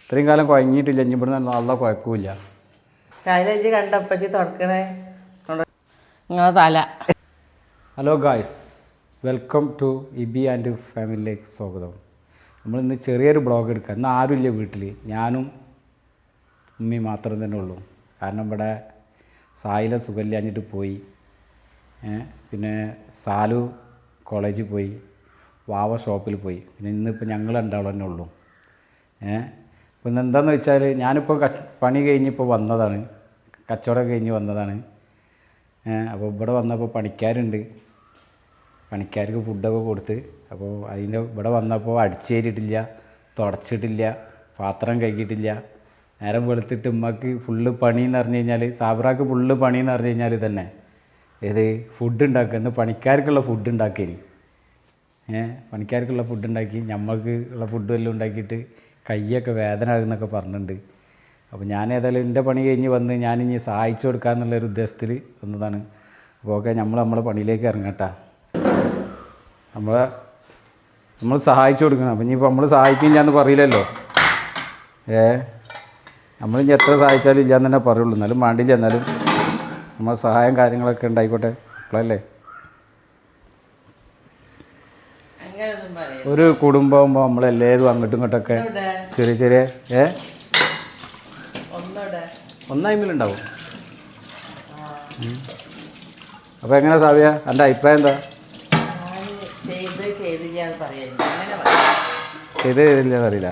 ഇത്രയും കാലം കുഴങ്ങിയിട്ടില്ല. ഇനി ഇവിടുന്ന് നല്ല കുഴപ്പമില്ല. ശൈലജ് കണ്ടപ്പച്ചി തുറക്കണേ നിങ്ങളെ തല. Hello guys, welcome to EB and ഫാമിലിയിലേക്ക് സ്വാഗതം. നമ്മളിന്ന് ചെറിയൊരു ബ്ലോഗ് എടുക്കുക. ഇന്ന് ആരുമില്ല വീട്ടിൽ, ഞാനും ഉമ്മയും മാത്രം തന്നെ ഉള്ളൂ. കാരണം ഇവിടെ സായില സുഖമില്ലാഞ്ഞിട്ട് പോയി, പിന്നെ സാലു കോളേജിൽ പോയി, വാവ ഷോപ്പിൽ പോയി. പിന്നെ ഇന്നിപ്പോൾ ഞങ്ങൾ രണ്ടാളും തന്നെ ഉള്ളൂ. പിന്നെ എന്താണെന്ന് വെച്ചാൽ ഞാനിപ്പോൾ പണി കഴിഞ്ഞിപ്പോൾ വന്നതാണ്, കച്ചവടം കഴിഞ്ഞ് വന്നതാണ്. അപ്പോൾ ഇവിടെ വന്നപ്പോൾ പണിക്കാരുണ്ട്, പണിക്കാർക്ക് ഫുഡൊക്കെ കൊടുത്ത്. അപ്പോൾ അതിൻ്റെ ഇവിടെ വന്നപ്പോൾ അടിച്ചേരിട്ടില്ല, തുടച്ചിട്ടില്ല, പാത്രം കഴുകിയിട്ടില്ല. നേരം വെളുത്തിട്ട് ഉമ്മക്ക് ഫുള്ള് പണിയെന്ന് പറഞ്ഞു കഴിഞ്ഞാൽ, സാബ്രാക്ക് ഫുള്ള് പണിയെന്ന് പറഞ്ഞു കഴിഞ്ഞാൽ തന്നെ ഏത് ഫുഡ് ഉണ്ടാക്കുക. ഇന്ന് പണിക്കാർക്കുള്ള ഫുഡ് ഉണ്ടാക്കിയിന്, പണിക്കാർക്കുള്ള ഫുഡ് ഉണ്ടാക്കി, നമ്മൾക്ക് ഉള്ള ഫുഡ് എല്ലാം ഉണ്ടാക്കിയിട്ട് കയ്യൊക്കെ വേദന ആകുന്നൊക്കെ പറഞ്ഞിട്ടുണ്ട്. അപ്പോൾ ഞാൻ ഏതായാലും എൻ്റെ പണി കഴിഞ്ഞ് വന്ന് ഞാനിനി സഹായിച്ചു കൊടുക്കാമെന്നുള്ളൊരു ഉദ്ദേശത്തിൽ വന്നതാണ്. അപ്പോൾ ഓക്കെ, നമ്മളെ പണിയിലേക്ക് ഇറങ്ങട്ടാ. നമ്മൾ സഹായിച്ചു കൊടുക്കണം. അപ്പം ഇനിയിപ്പോൾ നമ്മൾ സഹായിക്കില്ലാന്ന് പറയില്ലല്ലോ. നമ്മളിനി എത്ര സഹായിച്ചാലും ഇല്ലയെന്ന് തന്നെ പറയുള്ളൂ. എന്നാലും വേണ്ടില്ല, എന്നാലും നമ്മൾ സഹായം കാര്യങ്ങളൊക്കെ ഉണ്ടായിക്കോട്ടെ. അപ്പോഴല്ലേ ഒരു കുടുംബമാകുമ്പോൾ നമ്മളെല്ലാവരും അങ്ങോട്ടും ഇങ്ങോട്ടൊക്കെ ചെറിയ ചെറിയ ഒന്നായ്മയിലുണ്ടാവും. അപ്പോൾ എങ്ങനെ സാവിയ, എൻ്റെ അഭിപ്രായം എന്താ? ചെയ്ത് ചെയ്തില്ല അറിയില്ല.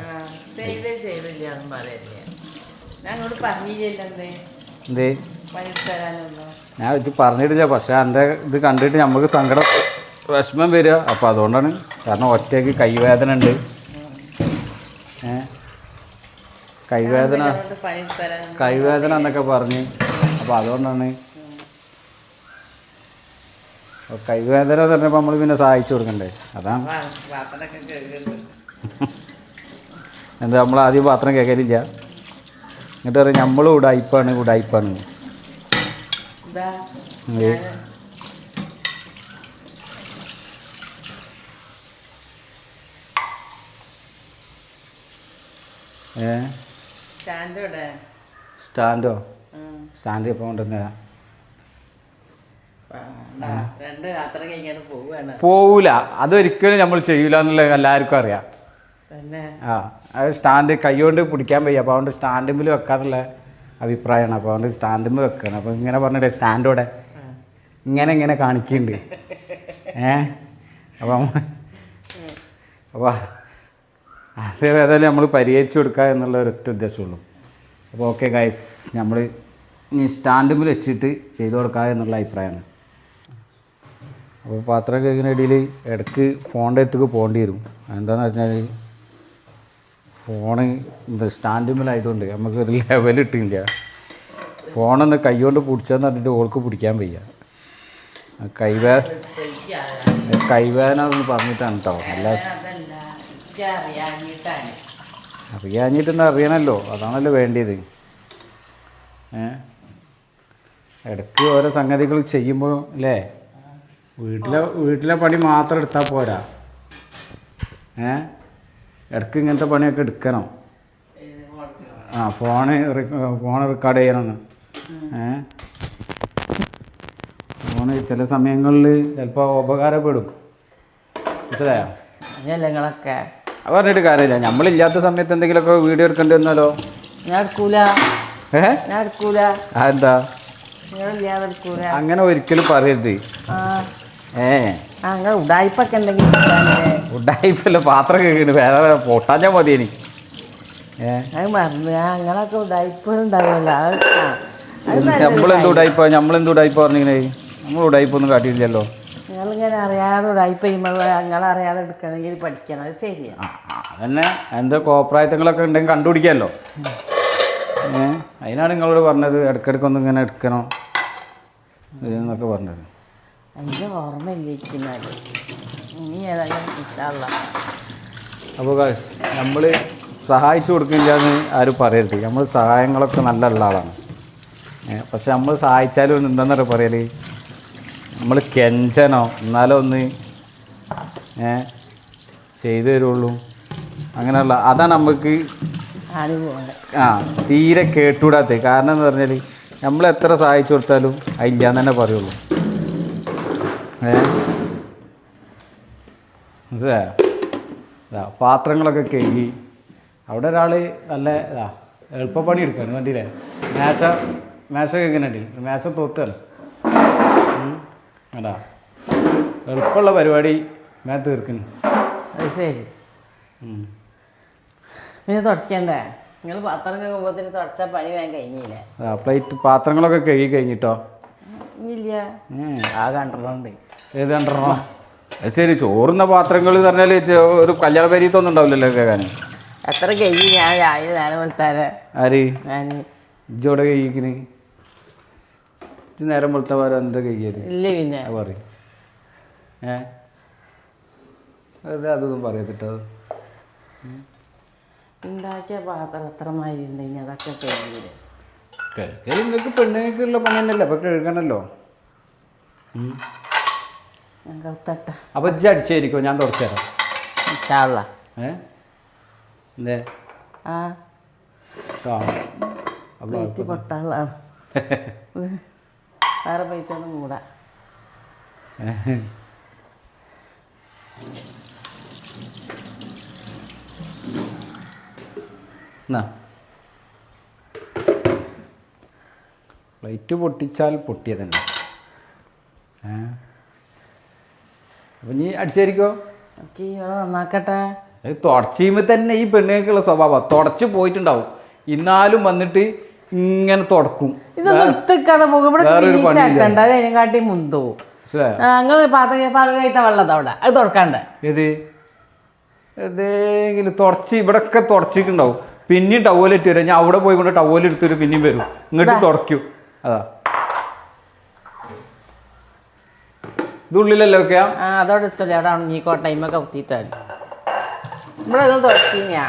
എന്തേ ഞാൻ ഇത് പറഞ്ഞിട്ടില്ല. പക്ഷേ എൻ്റെ ഇത് കണ്ടിട്ട് നമുക്ക് സങ്കടം വിഷമം വരിക. അപ്പോൾ അതുകൊണ്ടാണ്. കാരണം ഒറ്റയ്ക്ക് കൈവേദന ഉണ്ട്, കൈവേദന എന്നൊക്കെ പറഞ്ഞ്. അപ്പോൾ അതുകൊണ്ടാണ് കൈവേദന പറഞ്ഞപ്പോൾ നമ്മൾ പിന്നെ സഹായിച്ചു കൊടുക്കണ്ടേ. അതാണ്. എന്താ നമ്മൾ ആദ്യം പാത്രം കേൾക്കലില്ല, എന്നിട്ട് പറയും നമ്മൾ ഉടായിപ്പാണ്. സ്റ്റാൻഡോ? സ്റ്റാൻഡ് ഇപ്പോൾ കൊണ്ടുവന്ന പോവൂല. അതൊരിക്കലും നമ്മൾ ചെയ്യൂല എന്നുള്ളത് എല്ലാവർക്കും അറിയാം. അത് സ്റ്റാൻഡ് കൈകൊണ്ട് പിടിക്കാൻ വയ്യ. അപ്പോൾ അതുകൊണ്ട് സ്റ്റാൻഡിൽ വെക്കാന്നുള്ള അഭിപ്രായമാണ്. അപ്പോൾ അതുകൊണ്ട് സ്റ്റാൻഡിൽ വെക്കണം. അപ്പോൾ ഇങ്ങനെ പറഞ്ഞിട്ട് സ്റ്റാൻഡോടെ ഇങ്ങനെ കാണിക്കുന്നുണ്ട്. അപ്പോൾ അത് ഏതായാലും നമ്മൾ പരിഹരിച്ചു കൊടുക്കുക എന്നുള്ള ഒരൊറ്റ ഉദ്ദേശമുള്ളൂ. അപ്പോൾ ഓക്കെ ഗൈസ്, നമ്മൾ ഇനി സ്റ്റാൻഡിൽ വെച്ചിട്ട് ചെയ്തു കൊടുക്കുക എന്നുള്ള അഭിപ്രായമാണ്. അപ്പോൾ പാത്രം കഴിക്കുന്ന ഇടയിൽ ഇടയ്ക്ക് ഫോണിൻ്റെ അടുത്തേക്ക് പോകേണ്ടി വരും. എന്താണെന്ന് പറഞ്ഞാൽ ഫോണ് സ്റ്റാൻഡിന്മേലായതുകൊണ്ട് നമുക്കൊരു ലെവൽ കിട്ടില്ല. ഫോണൊന്ന് കൈകൊണ്ട് പിടിച്ചതെന്ന് പറഞ്ഞിട്ട് ഓൾക്ക് പിടിക്കാൻ വയ്യ. കൈവേദന എന്ന് പറഞ്ഞിട്ടാണ് കേട്ടോ. അല്ല അറിയാഞ്ഞിട്ടെന്ന് അറിയണമല്ലോ, അതാണല്ലോ വേണ്ടിയത്. ഇടയ്ക്ക് ഓരോ സംഗതികൾ ചെയ്യുമ്പോൾ അല്ലേ, വീട്ടിലെ പണി മാത്രം എടുത്താൽ പോരാ. ഇടയ്ക്ക് ഇങ്ങനത്തെ പണിയൊക്കെ എടുക്കണം. ഫോൺ റെക്കോർഡ് ചെയ്യണമെന്ന്. ഫോണ് ചില സമയങ്ങളിൽ ചിലപ്പോൾ ഉപകാരപ്പെടും. മനസ്സിലായോ? അത് പറഞ്ഞിട്ട് കാര്യമില്ല. നമ്മളില്ലാത്ത സമയത്ത് എന്തെങ്കിലുമൊക്കെ വീഡിയോ എടുക്കേണ്ടി വന്നാലോ? അതെന്താ അങ്ങനെ ഒരിക്കലും പറയരുത്. ഉഡായിപ്പല്ല, പാത്രം കേൾക്കുന്നു. വേറെ പൊട്ടാഞ്ഞാൽ മതി എനിക്ക്. നമ്മളെന്ത് ഉഡായിപ്പ് പറഞ്ഞിങ്ങനെ? നമ്മൾ ഉഡായിപ്പൊന്നും കാട്ടിയില്ലല്ലോ. നിങ്ങളിങ്ങനെ അറിയാതെ ഉഡായിപ്പ് ചെയ്യുമ്പോൾ നിങ്ങളറിയാതെ എടുക്കണമെങ്കിൽ പഠിക്കണം. അത് ശരിയാണ്. അതന്നെ, എന്താ കോപ്രായത്തങ്ങളൊക്കെ ഉണ്ടെങ്കിൽ കണ്ടുപിടിക്കാമല്ലോ. അതിനാണ് നിങ്ങളോട് പറഞ്ഞത് ഇടയ്ക്കിടയ്ക്കൊന്നും ഇങ്ങനെ എടുക്കണം എന്നൊക്കെ പറഞ്ഞത്. അതിൻ്റെ ഓർമ്മയില്ലിരിക്കുന്നത് ഇനി ഏതായാലും. അപ്പോൾ നമ്മൾ സഹായിച്ചു കൊടുക്കില്ല എന്ന് ആരും പറയരുത്. നമ്മൾ സഹായങ്ങളൊക്കെ നല്ല ഉള്ള ആളാണ്. പക്ഷെ നമ്മൾ സഹായിച്ചാലും എന്താണെന്നറിയാം പറയൽ, നമ്മൾ കെഞ്ചനോ എന്നാലും ഒന്ന് ചെയ്തു തരുള്ളൂ. അങ്ങനെയുള്ള അതാണ് നമുക്ക് ആണി പോകണ്ട. ആ തീരെ കേട്ടുകൂടാത്ത കാരണം എന്ന് പറഞ്ഞാൽ നമ്മൾ എത്ര സഹായിച്ചു കൊടുത്താലും അതില്ലാന്ന് തന്നെ പറയുള്ളൂ. മനസ്സിലായോ? പാത്രങ്ങളൊക്കെ കഴുകി അവിടെ ഒരാൾ നല്ല എളുപ്പപ്പണി എടുക്കുകയാണ്. കണ്ടില്ലേ? മേശ കേൾക്കുന്നുണ്ട്. മേശ തോത്തുകയാണ്. അതാ എളുപ്പമുള്ള പരിപാടി ഞാൻ തീർക്കുന്നു. അത് ശരി. പിന്നെ തുടയ്ക്കണ്ടേ? നിങ്ങൾ പാത്രം കഴിയുമ്പോഴത്തേന് തുടച്ചാൽ പണി വേഗം കഴിഞ്ഞില്ലേ? പാത്രങ്ങളൊക്കെ കഴുകി കഴിഞ്ഞിട്ടോ? ഇല്ല, ആ കണ്ടിട്ടുണ്ട്. ഏത് കണ്ടെണ്ണോ? അത് ശരി. ചോറുന്ന പാത്രങ്ങൾ എന്ന് പറഞ്ഞാൽ ഒരു കല്യാണ പരീത്തൊന്നും ഉണ്ടാവില്ലല്ലോ കേൾക്കാൻ. എത്ര കഴി ഞാൻ രാവിലെ നേരം വെളുത്താരെ. ആര്? ഞാൻ. ഇജ്ജോടെ കഴിക്കണ്? നേരം വെളുത്തവാറ് എന്താ കഴിക്കല്? ഇല്ല പിന്നെ പറയും. അതൊന്നും പറയത്തിട്ടോ. ഉണ്ടാക്കിയ പാത്രം എത്ര മാതിരി ഉണ്ടെങ്കിൽ അതൊക്കെ കഴിയില്ല. കഴുകൽ നിങ്ങൾക്ക് പെണ്ണുങ്ങൾക്കുള്ള പണി തന്നെയല്ലേ? അപ്പം കഴുകണമല്ലോ. ഞാൻ കൗത്തട്ട. അപ്പം ഇജ്ജ് അടിച്ചായിരിക്കും, ഞാൻ തുടച്ചു തരാം. ഇൻഷാല്ലാ. എന്തേ? ആ പ്ലേറ്റ് പൊട്ടാളാണ്. വേറെ പ്ലേറ്റൊന്നും മൂടാ. പ്ലേറ്റ് പൊട്ടിച്ചാൽ പൊട്ടിയത് തന്നെ. അപ്പം നീ അടിച്ചായിരിക്കോ? നന്നാക്കട്ടെ. തുടച്ചുമ്പോൾ തന്നെ ഈ പെണ്ണുങ്ങൾക്കുള്ള സ്വഭാവം തുടച്ച് പോയിട്ടുണ്ടാവും, എന്നാലും വന്നിട്ട് ഇങ്ങനെ തുടക്കും. അതിനെക്കാട്ടി മുന്തോ നിങ്ങൾ പാത്രകഴിത്ത വെള്ളം അവിടെ അത് തുടക്കാണ്ട്. ഏത് ഏതെങ്കിലും തുടച്ച് ഇവിടെയൊക്കെ തുടച്ചിട്ടുണ്ടാവും. പിന്നെയും ടവലിട്ട് വരും. ഞാൻ അവിടെ പോയി കൊണ്ട് ടവലെടുത്തിട്ട് പിന്നെയും വരും, ഇങ്ങോട്ട് തുടയ്ക്കും. അതാ ഇതുള്ളിലല്ലോ ഒക്കെ. അതോടെ ഇഷ്ടല്ലേ അവിടെ ഉണങ്ങിക്കോട്ടെ. ടൈമൊക്കെ കുത്തിയിട്ടാണ് ഇവിടെ നിങ്ങൾ തുടച്ചിനാ.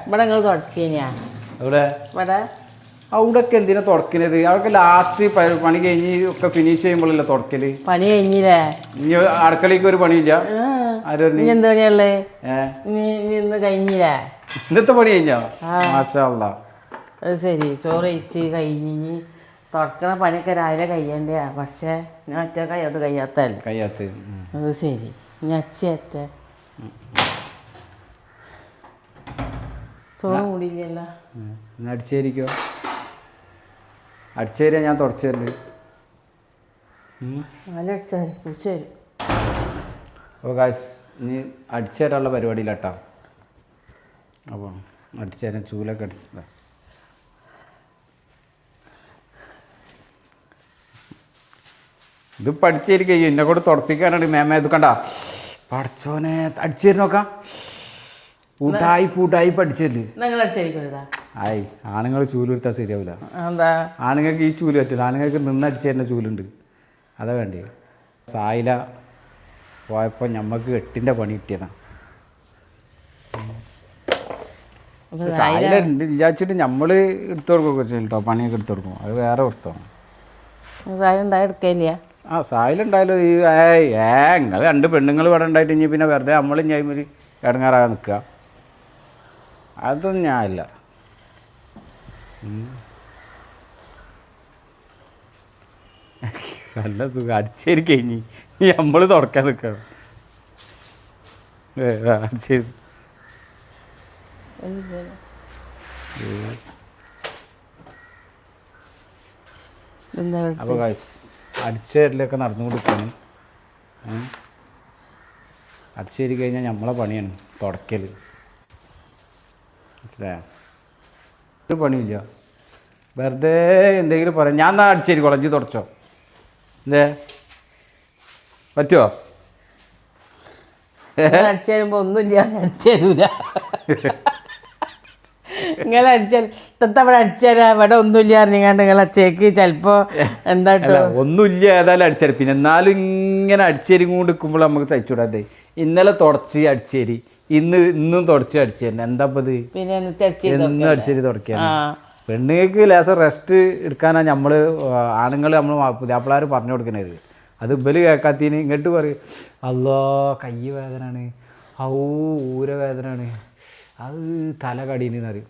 ഇവിടെ നിങ്ങൾ തുടച്ചിനാ. ഇവിടെ ഇവിടെ അവിടെയൊക്കെ എന്തിനാ തുടക്കുന്നത്? അതൊക്കെ ലാസ്റ്റ് പണി കഴിഞ്ഞ് ഒക്കെ ഫിനിഷ് ചെയ്യുമ്പോഴല്ലേ തുടക്കല്. പണി കഴിഞ്ഞില്ലേ? ഇനി അടുക്കളയ്ക്ക് ഒരു പണിയില്ല. എന്ത് പണിയല്ലേ? ഇന്ന് കഴിഞ്ഞില്ലേ? ഇന്നത്തെ പണി കഴിഞ്ഞോ? മാഷാ അല്ലാ. അത് ശരി. ചോറ് കഴിച്ച് കഴിഞ്ഞ് തുടക്കണ പണിയൊക്കെ രാവിലെ കഴിയണ്ടേ? പക്ഷേ ഞാൻ ഒറ്റ കൈയോട്ട് കഴിയാത്ത. അത് ശരി. ഞച്ചേറ്റ ചോറ് കൂടിയില്ലല്ലോ. അടിച്ചേരിക്കോ? അടിച്ചേരിയാ ഞാൻ തുടച്ചേരല്. നല്ല അടിച്ചാൽ കുടിച്ചേരി. അപ്പോൾ കാശ് ഇനി അടിച്ചേരാനുള്ള പരിപാടിയിലാട്ടോ. അപ്പോൾ അടിച്ചേരാൻ ചൂലൊക്കെ അടിച്ച ഇത് പഠിച്ചേരിക്കും. എന്നെ കൂടെ തുടപ്പിക്കാനാണ് മേമ. ഇത് കണ്ട പഠിച്ചോനെ അടിച്ചേരി നോക്കാം. പൂട്ടായി പഠിച്ചേര്. ആയി ആണുങ്ങൾ ചൂല് എടുത്താൽ ശരിയാവില്ല. ആണുങ്ങൾക്ക് ഈ ചൂല് പറ്റില്ല. ആണുങ്ങൾക്ക് നിന്നടിച്ചേരുന്ന ചൂലുണ്ട്, അതാ വേണ്ടി. സായില പോയപ്പോൾ ഞമ്മക്ക് 8ൻ്റെ പണി കിട്ടിയതാണ്. സായില ഉണ്ട് വിചാരിച്ചിട്ട് നമ്മൾ എടുത്തു കൊടുക്കുകയൊക്കെ ചെയ്യും കേട്ടോ. പണിയൊക്കെ എടുത്തു കൊടുക്കും. അത് വേറെ വൃത്തമാണ്. ആ സായിലുണ്ടായാലും ഈ നിങ്ങൾ 2 പെണ്ണുങ്ങൾ ഇവിടെ ഉണ്ടായിട്ട് ഇനി പിന്നെ വെറുതെ നമ്മൾ ഞാൻ ഇടങ്ങാറാകാൻ നിൽക്കുക, അതൊന്നും ഞാനില്ല. നല്ല സുഖം. അടിച്ചേരി കഴിഞ്ഞ് നമ്മൾ തുടക്കാൻ നിൽക്കണം. അടിച്ചേരി അപ്പോൾ അടിച്ചേരിലൊക്കെ നടന്നുകൊടുക്കാണ്. അടിച്ചേരി കഴിഞ്ഞാൽ നമ്മളെ പണിയാണ് തുടക്കൽ. മനസ്സിലായോ? ഒരു പണിയില്ല. വെറുതെ എന്തെങ്കിലും പറയാം. ഞാൻ എന്നാ അടിച്ചേരി കുളഞ്ചി തുടച്ചോ? എന്തേ പറ്റുമോ? അടിച്ചു തരുമ്പോൾ ഒന്നുമില്ല, അടിച്ചു തരൂല. നിങ്ങൾ അടിച്ചാൽ അവിടെ അടിച്ചു തരാം, ഇവിടെ ഒന്നുമില്ല അറിഞ്ഞാണ്ട് നിങ്ങൾ അച്ചേക്ക് ചിലപ്പോൾ എന്താ ഒന്നുമില്ല ഏതായാലും അടിച്ചേരി. പിന്നെ എന്നാലും ഇങ്ങനെ അടിച്ചേരി കൊണ്ട് നിൽക്കുമ്പോൾ നമുക്ക് സഹിച്ചുകൂടാതെ. ഇന്നലെ തുടച്ച് അടിച്ചേരി, ഇന്നും തുടച്ച് അടിച്ചേരി. എന്താ ഇത്? പിന്നെ എന്നും അടിച്ചേരി തുടക്കുക. പെണ്ണുങ്ങൾക്ക് ലേസം റെസ്റ്റ് എടുക്കാനാണ് നമ്മൾ ആണുങ്ങൾ പുതിയാപ്പിളാർ പറഞ്ഞു കൊടുക്കുന്നത്. അത് ഇബല് കേൾക്കാത്തതിന് ഇങ്ങോട്ട് പറയും, അല്ലോ കയ്യ് വേദനയാണ്, ഊര വേദനയാണ്, അത് തല കടീന്ന് പറയും.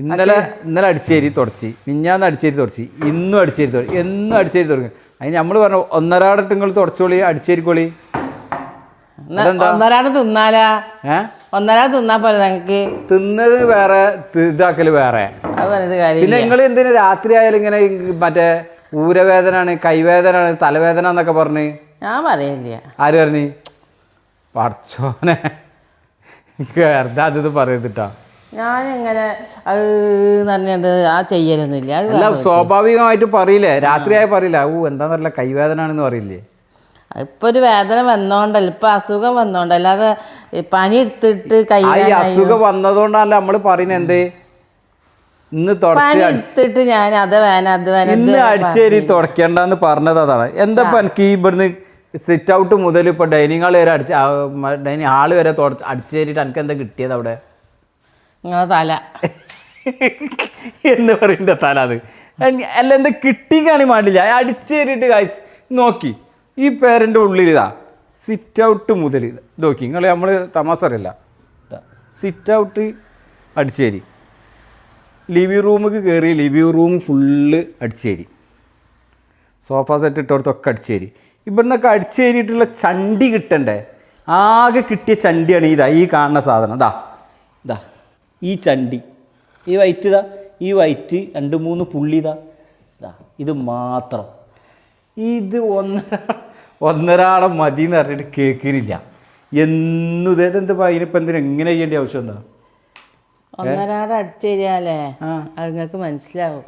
ഇന്നലെ അടിച്ചേരി തുടച്ച്, മിഞ്ഞാന്ന് അടിച്ചേരി തുടച്ച്, ഇന്നും അടിച്ചേരി തുടങ്ങി, എന്നും അടിച്ചേരി തുടങ്ങി. അതിന് നമ്മൾ പറഞ്ഞു ഒന്നരാടട്ട് നിങ്ങൾ തുടച്ചോളി, അടിച്ചേരിക്കോളി. ഒന്നരാട് തിന്നാലാ? ഒന്നരാട് തിന്നാ പോലെ ഞങ്ങക്ക് തിന്നത് വേറെ, ഇതാക്കല് വേറെ. അത് പറഞ്ഞിട്ട് കാര്യം. പിന്നെ നിങ്ങൾ എന്തിനു രാത്രി ആയാലും ഇങ്ങനെ മറ്റേ ഊരവേദനാണ്, കൈവേദനാണ്, തലവേദന എന്നൊക്കെ പറഞ്ഞ്? ഞാൻ പറയില്ല. ആര് പറഞ്ഞ്? പടച്ചോനെ, വെറുതെ അത് പറയത്തിട്ടാ. ഞാനിങ്ങനെ അത് പറഞ്ഞിട്ട് ആ ചെയ്യലൊന്നുമില്ല. അല്ല, സ്വാഭാവികമായിട്ട് പറയില്ലേ, രാത്രിയായി പറയില്ല. എന്താന്നറിയില്ല, കൈവേദനാണെന്ന് പറയില്ലേ? ഇപ്പൊ ഒരു വേദന വന്നോണ്ടല്ല, ഇപ്പൊ അസുഖം വന്നോണ്ടല്ല, അല്ലാതെ പനി എടുത്തിട്ട് ഈ അസുഖം വന്നതുകൊണ്ടല്ല നമ്മള് പറയുന്നത്. എന്തേ ഇന്ന് പനി എടുത്തിട്ട് ഞാൻ അത് വേന ഇന്ന് അടിച്ചേരി തുടക്കേണ്ടെന്ന് പറഞ്ഞത് അതാണ്. എന്താ എനിക്ക് ഇവിടുന്ന് സിറ്റ് ഔട്ട് മുതൽ ഇപ്പൊ ഡൈനിങ് ഹാൾ വരെ ഡൈനിങ് ഹാള് വരെ അടിച്ചേരിട്ട് എനിക്ക് എന്താ കിട്ടിയത് അവിടെ? നിങ്ങളെ തല എന്ന് പറയുന്ന തല. അത് അല്ല, എന്താ കിട്ടിക്കാണി മാണ്ടില്ല. അടിച്ചേരിട്ട് കാഴ്ച നോക്കി ഈ പേരൻ്റെ ഉള്ളിലിതാ സിറ്റ് ഔട്ട് മുതൽ നോക്കി നിങ്ങൾ, നമ്മൾ തമാശ അറിയില്ല, സിറ്റ് ഔട്ട് അടിച്ചേരി, ലിവിങ് റൂമിക്ക് കയറി living room full അടിച്ചേരി, sofa set ഇട്ടോടത്തൊക്കെ അടിച്ചേരി. ഇവിടുന്നൊക്കെ അടിച്ചേരിയിട്ടുള്ള ചണ്ടി കിട്ടണ്ടേ? ആകെ കിട്ടിയ ചണ്ടിയാണ് ഈ കാണുന്ന സാധനം. ഇതാ ഈ ചണ്ടി, ഈ വൈറ്റ് ഈ വൈറ്റ് 2-3 പുള്ളി ഇത് മാത്രം. ഇത് ഒന്നരാളം മതി എന്ന് പറഞ്ഞിട്ട് കേൾക്കുന്നില്ല. എന്നും ഇതെന്താ അതിനിപ്പോൾ എന്തിനാ എങ്ങനെ ചെയ്യേണ്ട ആവശ്യം എന്താ? ഒന്നരാട് അടിച്ചേരിയാലേ നിങ്ങൾക്ക് മനസ്സിലാവും.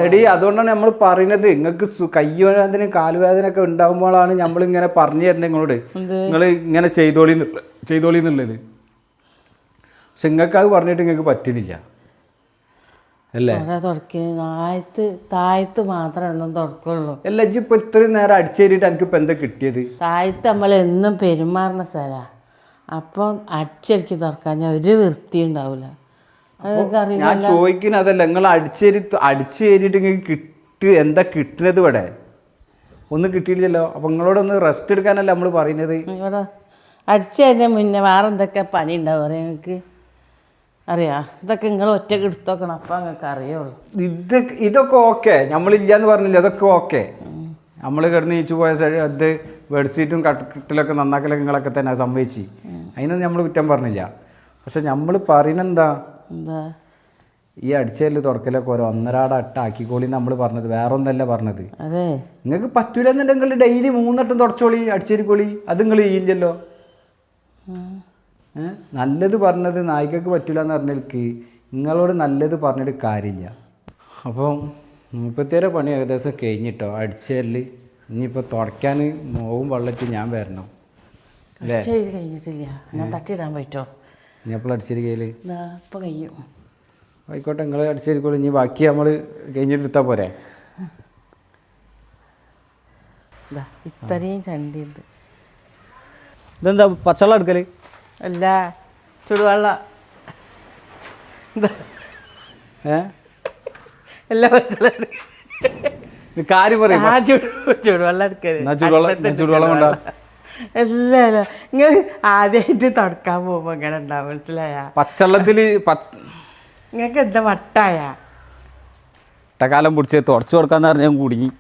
എടി, അതുകൊണ്ടാണ് നമ്മൾ പറയുന്നത്. നിങ്ങൾക്ക് കയ്യുവേദന കാലുവേദന ഒക്കെ ഉണ്ടാകുമ്പോഴാണ് നമ്മളിങ്ങനെ പറഞ്ഞു തരുന്നത് നിങ്ങളോട്, നിങ്ങൾ ഇങ്ങനെ ചെയ്തോളി എന്നുള്ളത്. പക്ഷെ നിങ്ങൾക്ക് അത് പറഞ്ഞിട്ട് നിങ്ങൾക്ക് പറ്റുന്നില്ല അല്ലേ? താഴത്ത് മാത്രമേ ഒന്നും തുടക്കുള്ളൂ. അല്ല, ഇപ്പൊ ഇത്രയും നേരം അടിച്ചേരിട്ട് എനിക്കിപ്പോൾ എന്താ കിട്ടിയത്? താഴത്ത് നമ്മൾ എന്നും പെരുമാറുന്ന സ്ഥലമാണ്. അപ്പം അടിച്ചടിക്ക് തുറക്കാൻ ഒരു വൃത്തി ഉണ്ടാവില്ല. ഞാൻ ചോദിക്കുന്നത് അതല്ല, നിങ്ങൾ അടിച്ചേരിട്ട് നിങ്ങൾക്ക് എന്താ കിട്ടുന്നത്? ഇവിടെ ഒന്നും കിട്ടിയില്ലല്ലോ. അപ്പം നിങ്ങളോടൊന്ന് റെസ്റ്റ് എടുക്കാനല്ല നമ്മൾ പറയുന്നത്. ഇവിടെ അടിച്ചു കഴിഞ്ഞാൽ മുന്നേ വേറെ എന്തൊക്കെ പണി ഉണ്ടാവും അറിയാം നിങ്ങൾക്ക്? അറിയാം, ഇതൊക്കെ നിങ്ങൾ ഒറ്റക്ക് എടുത്ത് നോക്കണം, അപ്പം നിങ്ങൾക്ക് അറിയുള്ളൂ. ഇതൊക്കെ ഓക്കെ, നമ്മളില്ലാന്ന് പറഞ്ഞില്ല, അതൊക്കെ ഓക്കെ. നമ്മൾ കിടന്ന് നീച്ചു പോയ അത് ബെഡ്ഷീറ്റും കട്ടിലൊക്കെ നന്നാക്കലൊക്കെ നിങ്ങളൊക്കെ തന്നെ സംഭവിച്ചു, അതിനൊന്നും നമ്മൾ കുറ്റം പറഞ്ഞില്ല. പക്ഷെ നമ്മൾ പറയുന്നത് എന്താ, ഈ അടിച്ചേരിൽ തുടക്കലൊക്കെ ഓരോ ഒന്നരാട ആക്കിക്കോളി നമ്മൾ പറഞ്ഞത്, വേറെ ഒന്നല്ല പറഞ്ഞത്. അതെ, നിങ്ങൾക്ക് പറ്റൂലെന്നുണ്ടെങ്കിൽ ഡെയിലി 3 വട്ടം തുടച്ചോളി, അടിച്ചേരിക്കോളി. അത് നിങ്ങൾ ചെയ്യില്ലല്ലോ. നല്ലത് പറഞ്ഞത് നായികക്ക് പറ്റൂല എന്ന് പറഞ്ഞിട്ട് നിങ്ങളോട് നല്ലത് പറഞ്ഞിട്ട് കാര്യമില്ല. അപ്പം 37 പണി ഏകദേശം കഴിഞ്ഞിട്ടോ അടിച്ചേരൽ. ഇനിയിപ്പോൾ തുടയ്ക്കാൻ മോവും വെള്ളത്തിൽ ഞാൻ വരണം അല്ലേ? കഴിഞ്ഞിട്ടില്ല, ഞാൻ തട്ടിയിടാൻ പറ്റോ? ഇനി അപ്പോൾ അടിച്ചേരി കയ്യിൽ ഇപ്പം കഴിയും. ആയിക്കോട്ടെ, നിങ്ങൾ അടിച്ചേരിക്കോളൂ. ഇനി ബാക്കി നമ്മൾ കഴിഞ്ഞിട്ട് എടുത്താൽ പോരെ? ഇത്രയും ചണ്ടിയുണ്ട്. ഇതെന്താ പച്ചവെള്ളം എടുക്കൽ? അല്ല, ചുടുവെള്ളം. എല്ലാ പച്ചവെള്ളം കാര്യം പറയും. ചുടുവെള്ളം എടുക്കല്. ചുടുവെള്ളം കൊണ്ടാ? അല്ല, നിങ്ങൾ ആദ്യമായിട്ട് തുടക്കാൻ പോകുമ്പോ ഇങ്ങനെ ഉണ്ടാവും, മനസ്സിലായ? പച്ചവെള്ളത്തിൽ നിങ്ങൾക്ക് എന്താ വട്ടായ ഒട്ടക്കാലം പിടിച്ച് തുടച്ചു കൊടുക്കാന്ന് പറഞ്ഞാൽ കുടുങ്ങി.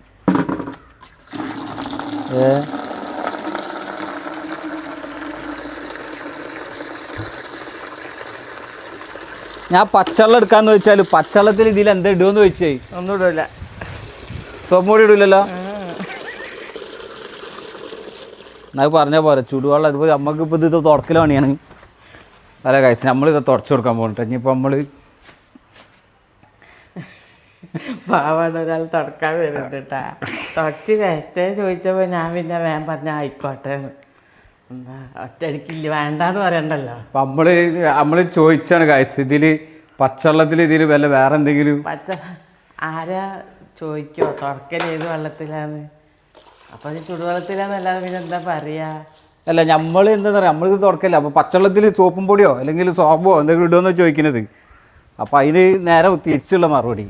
ഞാൻ പച്ചവെള്ളം എടുക്കാന്ന് ചോദിച്ചാൽ പച്ചവെള്ളത്തിൽ ഇതിൽ എന്താ ഇടുമെന്ന് ചോദിച്ചേ? ഒന്നും ഇടില്ല. സോപ്പുപൊടി ഇടില്ലല്ലോ. എന്നാൽ പറഞ്ഞാൽ പോരെ, ചുടുവെള്ളം. ഇതിപ്പോൾ നമുക്കിപ്പോൾ ഇത് തുടക്കൽ പണിയാണ്. അല്ല കഴിച്ച് നമ്മളിത് തുടച്ചു കൊടുക്കാൻ പോകട്ടെ. ഇനിയിപ്പോൾ നമ്മൾ പാവാണ് ഒരാൾ തുടക്കാൻ വരുന്നുണ്ട് കേട്ടാ. തുടച്ച് കയറ്റേ ചോദിച്ചപ്പോൾ ഞാൻ പിന്നെ വേഗം പറഞ്ഞ ആയിക്കോട്ടെ, എന്താ ഒറ്റയടിക്കില്ല വേണ്ടാന്ന് പറയണ്ടല്ലോ. അപ്പം നമ്മൾ ചോദിച്ചാണ് കഴിച്ച് ഇതിൽ പച്ചവെള്ളത്തിൽ ഇതിൽ വല്ല വേറെ എന്തെങ്കിലും ആരാ ചോദിക്കോ തുടക്കൽ ഏത് വെള്ളത്തിലാന്ന്? അപ്പം അത് ചുടുവെള്ളത്തിലാന്നല്ലാതെ പിന്നെ എന്താ പറയുക? അല്ല, നമ്മൾ എന്താ പറയുക, നമ്മളിത് തുറക്കല്ല. അപ്പോൾ പച്ചവെള്ളത്തിൽ സോപ്പും പൊടിയോ അല്ലെങ്കിൽ സോപ്പോ എന്തെങ്കിലും ഇടുമെന്ന് ചോദിക്കുന്നത്. അപ്പോൾ അതിന് നേരെ തിരിച്ചുള്ള മറുപടി.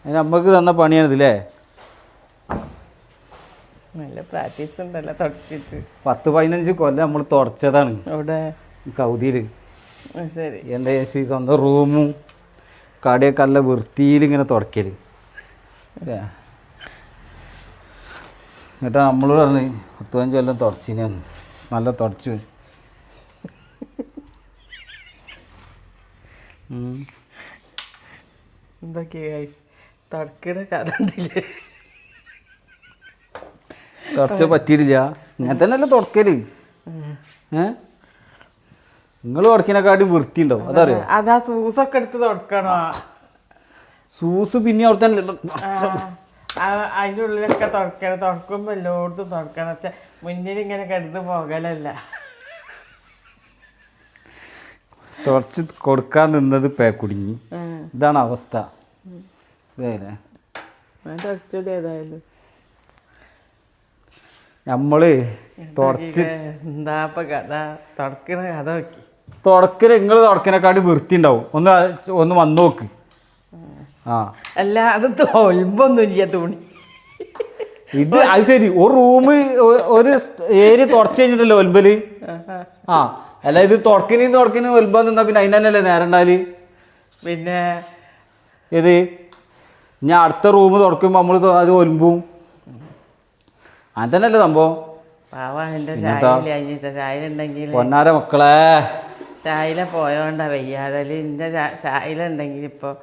നമുക്ക് തന്ന പണിയാണിതല്ലേ? നല്ല പ്രാക്ടീസ് ഉണ്ടല്ലോ തുടച്ചിട്ട്. 10-15 കൊല്ലം നമ്മൾ തുടച്ചതാണ് ഇവിടെ സൗദിയിൽ. ശരി. എൻ്റെ ചേച്ചി സ്വന്തം റൂമും കടയൊക്കെ നല്ല വൃത്തിയിൽ ഇങ്ങനെ തുടക്കൽ. എന്നിട്ട് നമ്മളോട് പറഞ്ഞു 15 കൊല്ലം തുടച്ചിന് നല്ല തുടച്ചു. എന്തൊക്കെയാ തുടക്കണ കഥ ഉണ്ടല്ലേ? തുടച്ച പറ്റിയിട്ടില്ല. ഇങ്ങനെ തന്നെയല്ലേ തുടക്കല്. നിങ്ങൾ തുടക്കിനെക്കാട്ടും വൃത്തി ഉണ്ടാവും, അതറിയോ? അതാ സൂസൊക്കെ എടുത്ത് തുടക്കണോ? സൂസ് പിന്നെ അവിടെ തന്നെ അതിൻ്റെ ഉള്ളിലൊക്കെ തുടക്കണം. തുടക്കുമ്പോൾ എല്ലായിടത്തും തുടക്കണം. വെച്ചാൽ മുന്നിൽ ഇങ്ങനെ കിടന്ന് പോകലല്ല. തുടച്ച് കൊടുക്കാൻ നിന്നത് കുടുങ്ങി. ഇതാണ് അവസ്ഥ. ശരിയല്ലേ? തുടച്ചത് ഏതായാലും നമ്മള് തുടച്ച് എന്താ കഥ തുടക്കണ കഥ നോക്കി. തുടക്കല് നിങ്ങൾ തുടക്കിനെക്കാട്ടി വൃത്തി ഉണ്ടാവും. ഒന്ന് വന്നു നോക്ക്. ആ അല്ല അത് തോൽമ്പൊന്നുമില്ല തുണി. ഇത് അത് ശരി. ഒരു റൂമ് ഒരു ഏരിയ തുടച്ച് കഴിഞ്ഞിട്ടല്ലോ ഒൽമ്പല്. ആ അല്ല ഇത് തുടക്കിന് ഒൽമ്പാൻ നിന്നാ പിന്നെ അതിന് തന്നെയല്ലേ നേരം ഉണ്ടാല്. പിന്നെ ഏത് ഞാൻ അടുത്ത റൂം തുറക്കുമ്പോൾ നമ്മൾ അത് ഒൽമ്പും. അങ്ങനെ തന്നെയല്ലേ സംഭവം. പാവാൻ്റെ ചായ ഉണ്ടെങ്കിൽ പൊന്നാര മക്കളെ ചായല പോയോണ്ടാ വയ്യാതെ. എൻ്റെ ചായല ഉണ്ടെങ്കിൽ ഇപ്പോൾ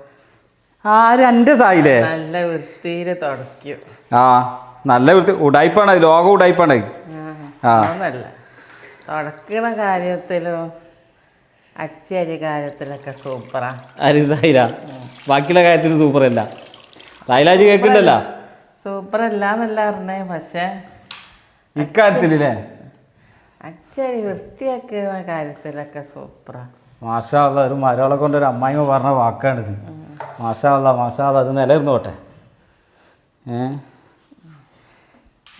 ആര് എൻ്റെ സായില്ലേ നല്ല വൃത്തിയിൽ തുടയ്ക്കും. ആ നല്ല വൃത്തി. ഉടായിപ്പാണ് അത്, ലോകം ഉടായിപ്പാണ്. ആ ഒന്നല്ല തുടക്കണ കാര്യത്തിലും അച്ചരി കാര്യത്തിലൊക്കെ സൂപ്പറാ. ആര് സായില? ബാക്കിയുള്ള കാര്യത്തിൽ സൂപ്പറല്ല. സായിലാജ് കേൾക്കണ്ടല്ലോ. സൂപ്പറല്ല എന്നല്ല പറഞ്ഞേ, പക്ഷേ ഇക്കാര്യത്തിലേ അച്ചരി വൃത്തിയാക്കുന്ന കാര്യത്തിലൊക്കെ സൂപ്പറാ. മാഷാ അല്ലാ, ഒരു മരവളെ കൊണ്ട് ഒരു അമ്മായിമ്മ പറഞ്ഞ വാക്കാണിത്. മാഷാ അല്ലാ അത് നിലനിർന്നോട്ടെ.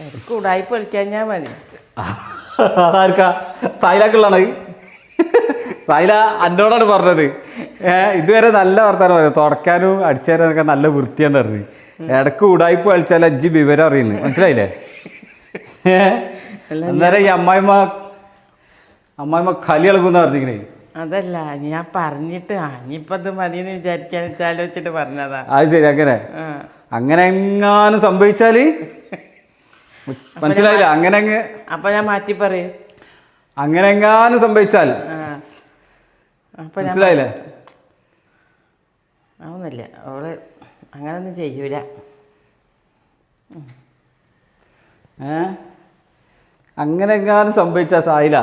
എനിക്ക് ഉടായ്പ വലിക്കാൻ മതി. അതാർക്കാ? സായിലാക്കുള്ളതാണ്. സായില എന്നോടാണ് പറഞ്ഞത്. ഇതുവരെ നല്ല വർത്താനം പറയും. തുടക്കാനും അടിച്ചേരാനൊക്കെ നല്ല വൃത്തിയാന്ന് പറഞ്ഞു. ഇടക്ക് ഉടായ്പ കളിച്ചാൽ അജ്ജി വിവരം അറിയുന്നു. മനസ്സിലായില്ലേ? അന്നേരം ഈ അമ്മായിമ്മ കലി ഇളകുന്ന പറഞ്ഞിങ്ങനെ. അതല്ല ഞാൻ പറഞ്ഞിട്ട് ഇനിയിപ്പോൾ അത് മതിയെന്ന് വിചാരിക്കാൻ ആലോചിച്ചിട്ട് പറഞ്ഞതാ. അത് ശരി. അങ്ങനെ എങ്ങാനും സംഭവിച്ചാല് മനസ്സിലായില്ല? അങ്ങനെ അപ്പൊ ഞാൻ മാറ്റി പറയും. അങ്ങനെ എങ്ങാനും സംഭവിച്ചാൽ മനസ്സിലായില്ലേ? ആവുന്നില്ല, അവള് അങ്ങനൊന്നും ചെയ്യൂല. അങ്ങനെ എങ്ങാനും സംഭവിച്ചാ സായില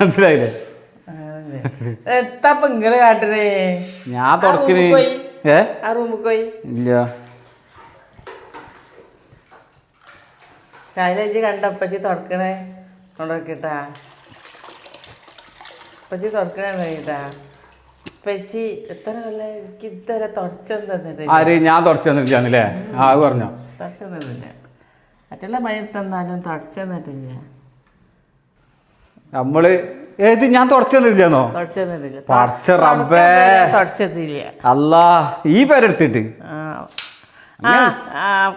മനസ്സിലായില്ലേ? എത്താപ്പ ഇങ്ങള് കാട്ടണേ? ഞാൻ തുറക്കിന് ആ റൂമിൽ പോയി ഇല്ല. ശൈലജി കണ്ടപ്പച്ചി തുറക്കണേ കൊണ്ടോക്കിട്ടാ. അപ്പച്ചി തുറക്കണേട്ടാ. അപ്പച്ചി എത്ര കൊല്ല എനിക്ക് ഇതുവരെ തുടച്ചൊന്നും തന്നിട്ടില്ല. ആര്? ഞാൻ തുടച്ചു തന്നിട്ടില്ലേ? ആ അത് പറഞ്ഞോ. തുടച്ചു തന്നിട്ടില്ല. മറ്റുള്ള പണി തന്നാലും തുടച്ചു തന്നിട്ടില്ല. നമ്മള് ഏത് ഞാൻ തുടച്ചു തന്നിട്ടില്ലെന്നോ? തുടച്ചു തന്നിട്ടില്ല. പടച്ച റബ്ബേ, തുടച്ചതില്ല. അല്ലാ ഈ പേരെടുത്തിട്ട്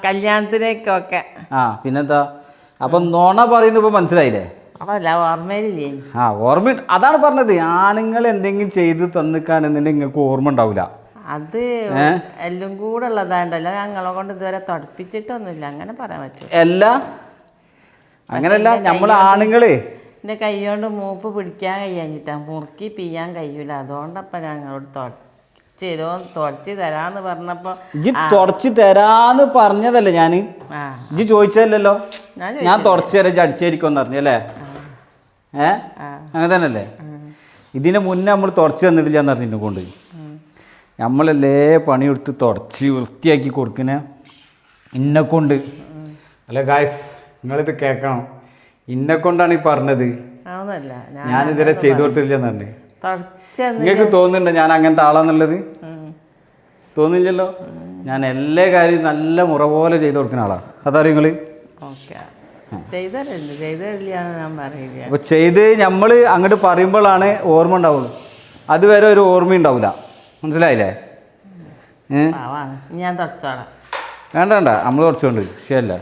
കല്യാണത്തിനൊക്കെ. ആ പിന്നെന്താ? അപ്പൊ നോണ പറയുന്നത് ഇപ്പൊ മനസ്സിലായില്ലേ? അതല്ല ഓർമ്മയിലില്ലേ? ആ ഓർമ്മ. അതാണ് പറഞ്ഞത്. ആണുങ്ങൾ എന്തെങ്കിലും ചെയ്ത് തന്നിക്കാണെന്നുണ്ടെങ്കിൽ നിങ്ങൾക്ക് ഓർമ്മ ഉണ്ടാവില്ല. അത് എല്ലാം കൂടെ ഉള്ളതാണ്ടല്ലോ. ഞങ്ങളെ കൊണ്ട് ഇതുവരെ തുടപ്പിച്ചിട്ടൊന്നുമില്ല. അങ്ങനെ പറയാൻ പറ്റും. അങ്ങനെയല്ല. നമ്മൾ ആണുങ്ങള് എൻ്റെ കൈ കൊണ്ട് മൂപ്പ് പിടിക്കാൻ കഴിയാഞ്ഞിട്ടാ. മുറുക്കി പിയ്യാൻ കഴിയൂല. അതുകൊണ്ടപ്പം ഞങ്ങളോട് തുടച്ച് തരാന്ന് പറഞ്ഞപ്പോ ഇജ്ജ് തുടച്ച് തരാന്ന് പറഞ്ഞതല്ലേ ഞാന്? ഇജ്ജ് ചോദിച്ചതല്ലോ. ഞാൻ തുടച്ചു തരാം, ഇജ്ജ് അടിച്ചേരിക്കുമെന്ന് പറഞ്ഞു അല്ലേ? അങ്ങനെ തന്നെയല്ലേ? ഇതിന് മുന്നേ നമ്മൾ തുടച്ച് തന്നിട്ടില്ല എന്ന് പറഞ്ഞു. എന്നെ കൊണ്ട് നമ്മളല്ലേ പണിയെടുത്ത് തുടച്ച് വൃത്തിയാക്കി കൊടുക്കുന്ന ഇന്നെ കൊണ്ട്. അല്ല ഗായ്സ്, നിങ്ങളിത് കേൾക്കണം. ഇന്നെ കൊണ്ടാണ് ഈ പറഞ്ഞത്. ഞാനിതുവരെ ചെയ്തു കൊടുത്തില്ലെന്ന് പറഞ്ഞു. നിങ്ങൾക്ക് തോന്നുന്നുണ്ടോ ഞാൻ അങ്ങനത്തെ ആളാന്നുള്ളത്? തോന്നില്ലല്ലോ. ഞാൻ എല്ലാ കാര്യവും നല്ല മുറ പോലെ ചെയ്തു കൊടുക്കുന്ന ആളാണ്. അതറിയോ നിങ്ങള്? അപ്പൊ ചെയ്ത് നമ്മൾ അങ്ങോട്ട് പറയുമ്പോഴാണ് ഓർമ്മ ഉണ്ടാവുള്ളൂ. അതുവരെ ഒരു ഓർമ്മ ഉണ്ടാവില്ല. മനസ്സിലായില്ലേ? ഞാൻ തുടച്ചോളാം. വേണ്ട വേണ്ട നമ്മൾ കുറച്ചുകൊണ്ട് ശരിയല്ല.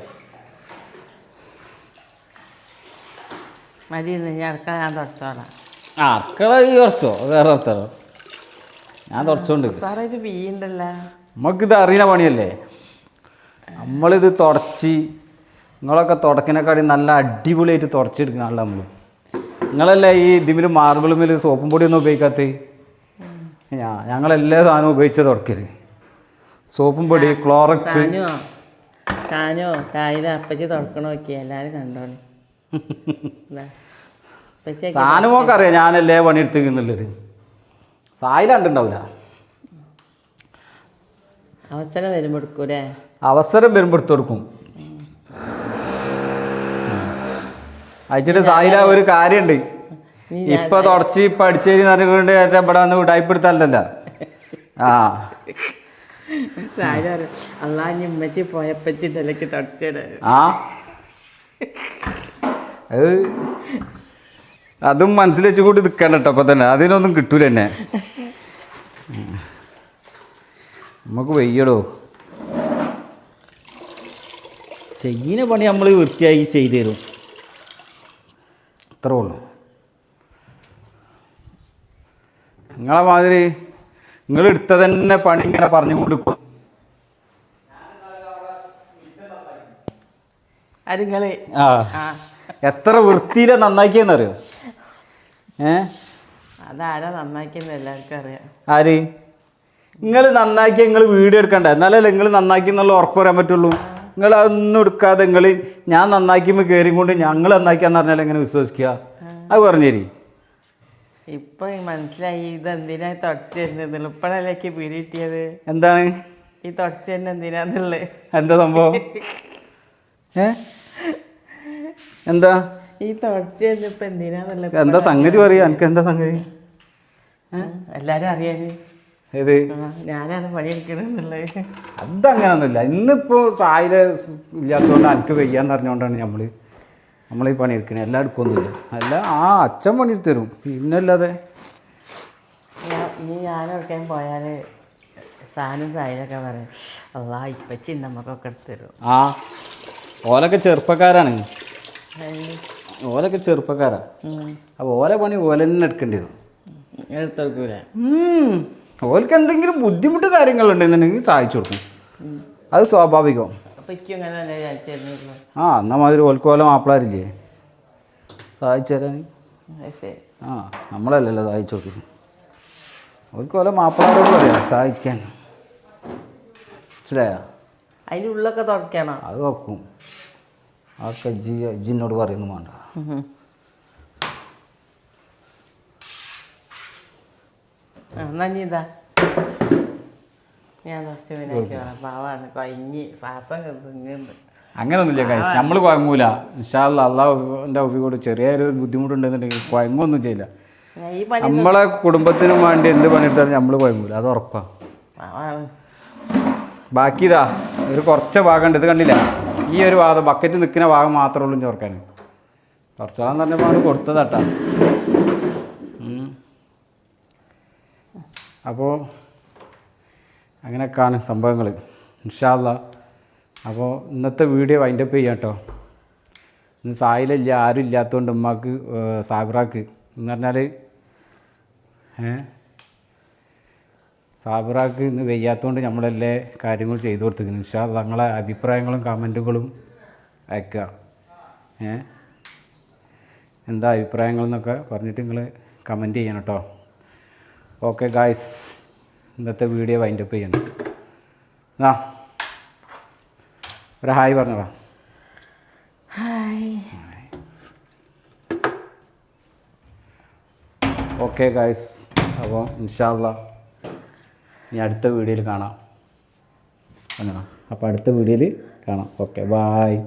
മതി ഞാൻ അടുക്കള ഞാൻ തുടച്ചോളാം. അടുക്കള ഈ കുറച്ചോ വേറെ അർത്ഥമോ? ഞാൻ തുടച്ചോണ്ട്. സാറേ ഇത് വീണ്ടല്ലോ. നമുക്കിത് അറിയുന്ന പണിയല്ലേ. നമ്മളിത് തുടച്ച് നിങ്ങളൊക്കെ തുടക്കിനെക്കാട്ടി നല്ല അടിപൊളിയായിട്ട് തുടച്ചെടുക്കുന്നതാണല്ലോ നമ്മൾ. നിങ്ങളല്ലേ ഈ ഇതിൽ മാർബിളുമിൽ സോപ്പും പൊടിയൊന്നും ഉപയോഗിക്കാത്ത? ഞങ്ങളെല്ലാ സാധനവും ഉപയോഗിച്ച് തുടക്കരുത്. സോപ്പും പൊടി, ക്ലോറക്സ്. ഷാനോ ഷായില അപ്പച്ചി തുടക്കണ നോക്കിയാൽ എല്ലാവരും കണ്ടോളി. സാധനമൊക്കെ അറിയാം ഞാനല്ലേ പണിയെടുത്തിരിക്കുന്നുള്ളത്. സായില കണ്ടുണ്ടാവില്ല. അവസരം വരുമ്പോൾ എടുക്കൂലേ? അവസരം വരുമ്പോൾ എടുത്തു കൊടുക്കും. അയച്ചിട്ട് സായില ഒരു കാര്യമുണ്ട്. ഇപ്പം തുടച്ച് ഇപ്പം അടിച്ചേരി നിറഞ്ഞുകൊണ്ട് ഏറ്റവും ഇവിടെ വന്ന് ഉടായിപ്പെടുത്തല്ലോ. ആ അല്ലാ ഉമ്മച്ചി പോയപ്പച്ചി നിലക്ക് തുടച്ചിട. ആ അതും മനസ്സിൽ വെച്ച് കൂടി നിൽക്കണ്ട കേട്ടോ. അപ്പം തന്നെ അതിനൊന്നും കിട്ടൂല എന്നെ. നമുക്ക് വയ്യടോ. ചെയ്യുന്ന പണി നമ്മൾ വൃത്തിയായി ചെയ്തു തരും. അത്രേ ഉള്ളൂ. നിങ്ങളെ മാതിരി നിങ്ങളെടുത്ത തന്നെ പണി ഇങ്ങനെ പറഞ്ഞു കൊടുക്കും. എത്ര വൃത്തിയിലെ നന്നാക്കിയെന്നറിയോ? അതാരാ നന്നാക്കിയെന്ന് എല്ലാവർക്കും അറിയാം. ആര്? നിങ്ങൾ നന്നാക്കി നിങ്ങൾ വീഡിയോ എടുക്കണ്ട. എന്നാലല്ലേ നിങ്ങൾ നന്നാക്കി എന്നുള്ള ഉറപ്പ് പറയാൻ പറ്റുള്ളൂ. നിങ്ങൾ അതൊന്നും എടുക്കാതെ നിങ്ങൾ ഞാൻ നന്നാക്കിയുമ്പോൾ കയറി കൊണ്ട് ഞങ്ങൾ നന്നാക്കിയാന്ന് പറഞ്ഞാൽ എങ്ങനെ വിശ്വസിക്കുക? അത് പറഞ്ഞേരി. ഇപ്പൊ മനസ്സിലായി ഇതെന്തിനാ തുടച്ചു തരുന്നത്. ഇപ്പോഴല്ലേക്ക് പിടി കിട്ടിയത്. എന്താണ് ഈ തുടച്ചു തന്നെ എന്തിനാന്നുള്ളത്? എന്താ സംഭവം? എന്താ ഈ തുടച്ചു തന്നെ ഇപ്പൊ എന്തിനാന്നുള്ളത്? എന്താ സംഗതി പറയാ? എനിക്ക് എന്താ സംഗതി? എല്ലാരും അറിയാന്. ഏത്? ഞാനാണ് പണിയെടുക്കണെന്നുള്ളത്. അതങ്ങനൊന്നുമില്ല. ഇന്നിപ്പോൾ സായില ഇല്ലാത്തതുകൊണ്ട് എനിക്ക് വയ്യാന്ന് പറഞ്ഞുകൊണ്ടാണ് നമ്മളീ പണിയെടുക്കുന്നത്. എല്ലാം എടുക്കൊന്നുമില്ല. അല്ല അച്ഛൻ പണിയെടുത്ത് തരും. പിന്നല്ലാതെ ഞാനെടുക്കാൻ പോയാൽ സാധനം സായിലൊക്കെ പറയും അല്ലാ ഇപ്പച്ചി നമുക്കൊക്കെ എടുത്ത് തരും. ഓലൊക്കെ ചെറുപ്പക്കാരാണ്. ഓലൊക്കെ ചെറുപ്പക്കാരാ. അപ്പോൾ ഓല പണി ഓല തന്നെ എടുക്കേണ്ടി വരും. എടുത്തോക്കൂല. ഓൽക്ക് എന്തെങ്കിലും ബുദ്ധിമുട്ട് കാര്യങ്ങളുണ്ടെന്നുണ്ടെങ്കിൽ സഹായിച്ചു കൊടുക്കും. അത് സ്വാഭാവികം. എന്നാ മാതിരി ഓൽക്ക് ഓല മാപ്പിളാരില്ലേ സഹായിച്ചു തരാൻ? നമ്മളല്ലല്ലോ സഹായിച്ചു കൊടുക്കും. ഓൽക്ക് ഓല മാപ്പിളാരോട് പറയാം സഹായിക്കാൻ. മനസ്സിലായോ? അതിൻ്റെ ഉള്ളൊക്കെ തുറക്കണം. അത് തുറക്കും. അതൊക്കെ ജിന്നോട് പറയുന്നു വേണ്ട. എന്നാ ഇതാ ഞാൻ കുറച്ച് പാവാണ് കൊഞ്ഞി ശ്വാസം കിട്ടുന്നുണ്ട്. അങ്ങനൊന്നുമില്ല കാശ്. നമ്മൾ കുഴങ്ങൂല. ഇൻഷാ അല്ലാഹ് അള്ളാഹുവിൻ്റെ ഒപ്പിക്കൂട് ചെറിയൊരു ബുദ്ധിമുട്ടുണ്ടെന്നുണ്ടെങ്കിൽ കുഴങ്ങൊന്നും ചെയ്യില്ല. നമ്മളെ കുടുംബത്തിനും വേണ്ടി എന്ത് പണിയെടുത്താലും നമ്മൾ കുഴങ്ങൂല. അത് ഉറപ്പാണ്. ബാക്കി ഇതാ ഒരു കുറച്ച് ഭാഗമുണ്ട്. ഇത് കണ്ടില്ല? ഈ ഒരു ഭാഗം ബക്കറ്റ് നിൽക്കുന്ന ഭാഗം മാത്രമേ ഉള്ളൂ ചോർക്കാൻ. കുറച്ചാളെന്ന് പറഞ്ഞപ്പോൾ അത് കൊടുത്തതാട്ടാ. അപ്പോൾ അങ്ങനെയൊക്കെയാണ് സംഭവങ്ങൾ. ഇൻഷാ അല്ലാഹ്. അപ്പോൾ ഇന്നത്തെ വീഡിയോ വൈൻഡപ്പ് ചെയ്യാം കേട്ടോ. ഇന്ന് സായിലില്ല, ആരും ഇല്ലാത്തതുകൊണ്ട് ഉമ്മാക്ക് സാബിറാക്ക് എന്ന് പറഞ്ഞാൽ സാബിറാക്ക് ഇന്ന് വയ്യാത്തതുകൊണ്ട് നമ്മളെല്ലാ കാര്യങ്ങളും ചെയ്തു കൊടുത്തിരിക്കുന്നു. ഇൻഷാ അല്ലാഹ് നിങ്ങളെ അഭിപ്രായങ്ങളും കമൻറ്റുകളും അയക്കുക. എന്താ അഭിപ്രായങ്ങളെന്നൊക്കെ പറഞ്ഞിട്ട് നിങ്ങൾ കമൻറ്റ് ചെയ്യണം കേട്ടോ. ഓക്കെ ഗായ്സ്, ഇന്നത്തെ വീഡിയോ വൈൻഡപ്പ് ചെയ്യണം. ഒരു ഹായ് പറഞ്ഞോടാ. ഹായ്. ഓക്കെ ഗായ്സ്, അപ്പോൾ ഇൻഷാ അല്ലാഹ് ഇനി അടുത്ത വീഡിയോയിൽ കാണാം. അപ്പോൾ അടുത്ത വീഡിയോയിൽ കാണാം. Okay, bye.